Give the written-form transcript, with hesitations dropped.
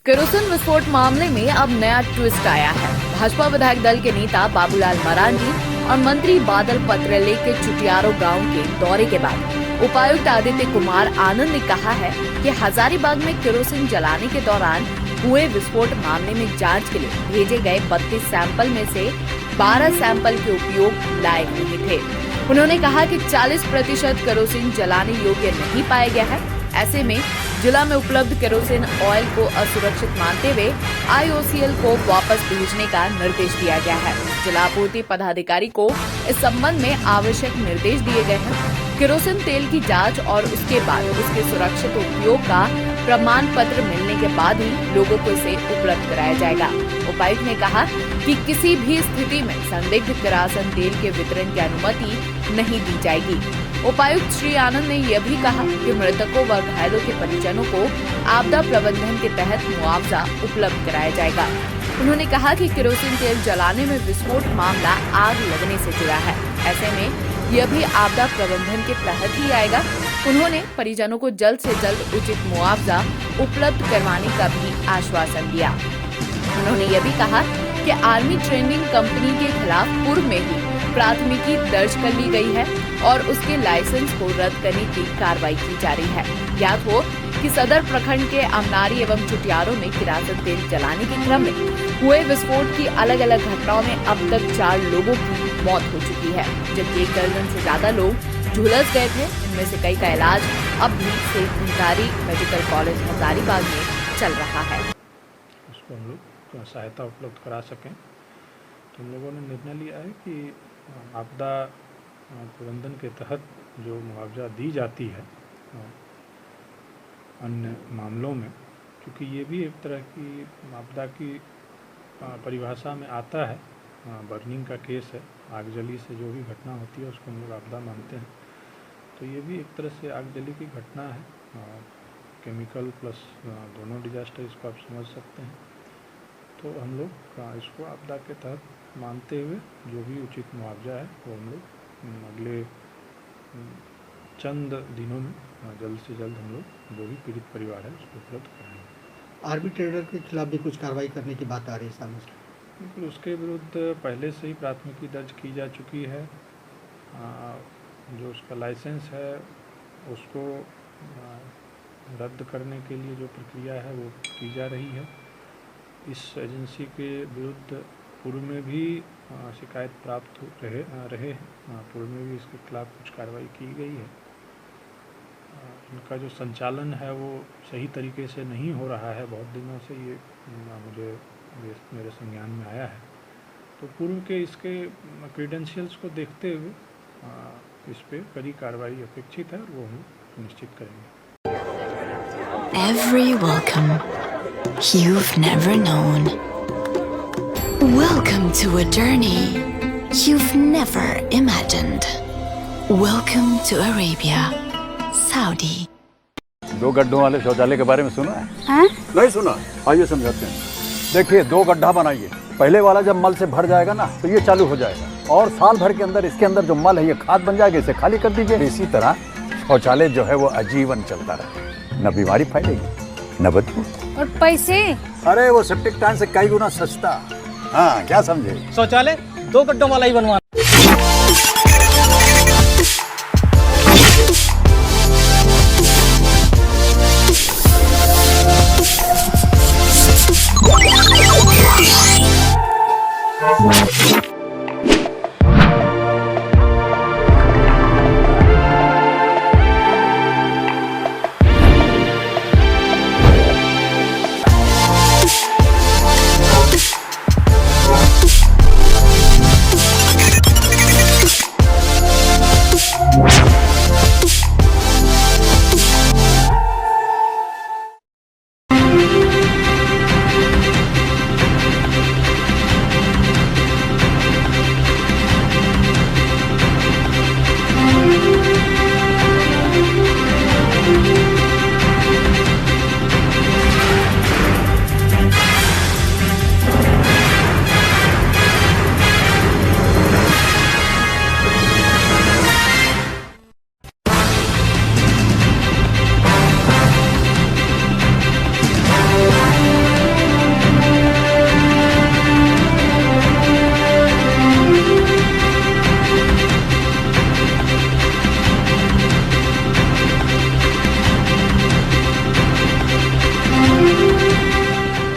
Kerosene विस्फोट मामले में अब नया ट्विस्ट आया है। भाजपा विधायक दल के नेता बाबूलाल मरांडी और मंत्री बादल पत्रलेख के चुटियारो गांव के दौरे के बाद उपायुक्त आदित्य कुमार आनंद ने कहा है कि हजारीबाग में केरोसिन जलाने के दौरान हुए विस्फोट मामले में जांच के लिए भेजे गए 32 सैंपल में से 12 सैंपल के उपयोग लायक नहीं थे। उन्होंने कहा कि 40% केरोसिन जलाने योग्य नहीं पाया गया है। ऐसे में जिला में उपलब्ध केरोसिन ऑयल को असुरक्षित मानते हुए IOCL को वापस भेजने का निर्देश दिया गया है। जिला आपूर्ति पदाधिकारी को इस संबंध में आवश्यक निर्देश दिए गए हैं। केरोसिन तेल की जांच और उसके बाद उसके सुरक्षित उपयोग का प्रमाण पत्र मिलने के बाद ही लोगों को इसे उपलब्ध कराया जाएगा। उपायुक्त ने कहा कि किसी भी स्थिति में संदिग्ध केरोसिन तेल के वितरण की अनुमति नहीं दी जाएगी। उपायुक्त श्री आनंद ने यह भी कहा कि मृतकों व घायलों के परिजनों को आपदा प्रबंधन के तहत मुआवजा उपलब्ध कराया जाएगा। उन्होंने कहा कि केरोसिन तेल जलाने में विस्फोट मामला आग लगने से जुड़ा है। ऐसे में यह भी आपदा प्रबंधन के तहत ही आएगा। उन्होंने परिजनों को जल्द से जल्द उचित मुआवजा उपलब्ध करवाने का भी आश्वासन दिया। उन्होंने यह भी कहा कि आर्मी ट्रेनिंग कंपनी के खिलाफ पूर्व में ही प्राथमिकी दर्ज कर ली गई है और उसके लाइसेंस को रद्द करने की कार्रवाई की जा रही है। ज्ञात हो कि सदर प्रखंड के अमनारी एवं चुटियारों में केरोसिन तेल जलाने के क्रम में हुए विस्फोट की अलग अलग घटनाओं में अब तक 4 लोगों की मौत हो चुकी है, जबकि 1 दर्जन से ज्यादा लोग झुलस गए थे। इनमें से कई का इलाज अब भी सरकारी मेडिकल कॉलेज हजारीबाग में चल रहा है। उसको हम लोग सहायता उपलब्ध करा सकें, तो हम लोगों ने निर्णय लिया है कि आपदा प्रबंधन के तहत जो मुआवजा दी जाती है अन्य मामलों में, क्योंकि ये भी एक तरह की आपदा की परिभाषा में आता है। बर्निंग का केस है, आगजली से जो भी घटना होती है उसको हम लोग आपदा मानते हैं। तो ये भी एक तरह से आगजली की घटना है, केमिकल प्लस दोनों डिजास्टर इसको आप समझ सकते हैं। तो हम लोग इसको आपदा के तहत मानते हुए जो भी उचित मुआवजा है वो हम लोग अगले चंद दिनों में जल्द से जल्द हम लोग जो भी पीड़ित परिवार है उसको उपलब्ध कराएंगे। आर्मी ट्रेडर के खिलाफ भी कुछ कार्रवाई करने की बात आ रही है सामने से। बिल्कुल, उसके विरुद्ध पहले से ही प्राथमिकी दर्ज की जा चुकी है। जो उसका लाइसेंस है उसको रद्द करने के लिए जो प्रक्रिया है वो की जा रही है। इस एजेंसी के विरुद्ध पूर्व में भी शिकायत प्राप्त रहे हैं। पूर्व में भी इसके खिलाफ कुछ कार्रवाई की गई है। इनका जो संचालन है वो सही तरीके से नहीं हो रहा है, बहुत दिनों से ये मुझे मेरे संज्ञान में आया है। तो पूर्व के इसके क्रीडेंशियल्स को देखते हुए इस पे कड़ी कार्रवाई अपेक्षित है और वो हम सुनिश्चित करेंगे। Every welcome you've never known. Welcome to a journey you've never imagined. Welcome to Arabia, Saudi. 2 गड्ढों वाले शौचालय के बारे में सुना है? हाँ? नहीं सुना, आइए समझाते हैं। देखिए, 2 गड्ढा बनाइए। पहले वाला जब मल से भर जाएगा ना तो ये चालू हो जाएगा और साल भर के अंदर इसके अंदर जो मल है ये खाद बन जाएगा, इसे खाली कर दीजिए। इसी तरह शौचालय जो है वो आजीवन चलता रहे, न बीमारी फैलेगी न बदबू। और पैसे? अरे वो सेप्टिक टैंक से कई गुना सस्ता। हाँ, क्या समझे? शौचालय 2 गड्ढों वाला ही बनवाना।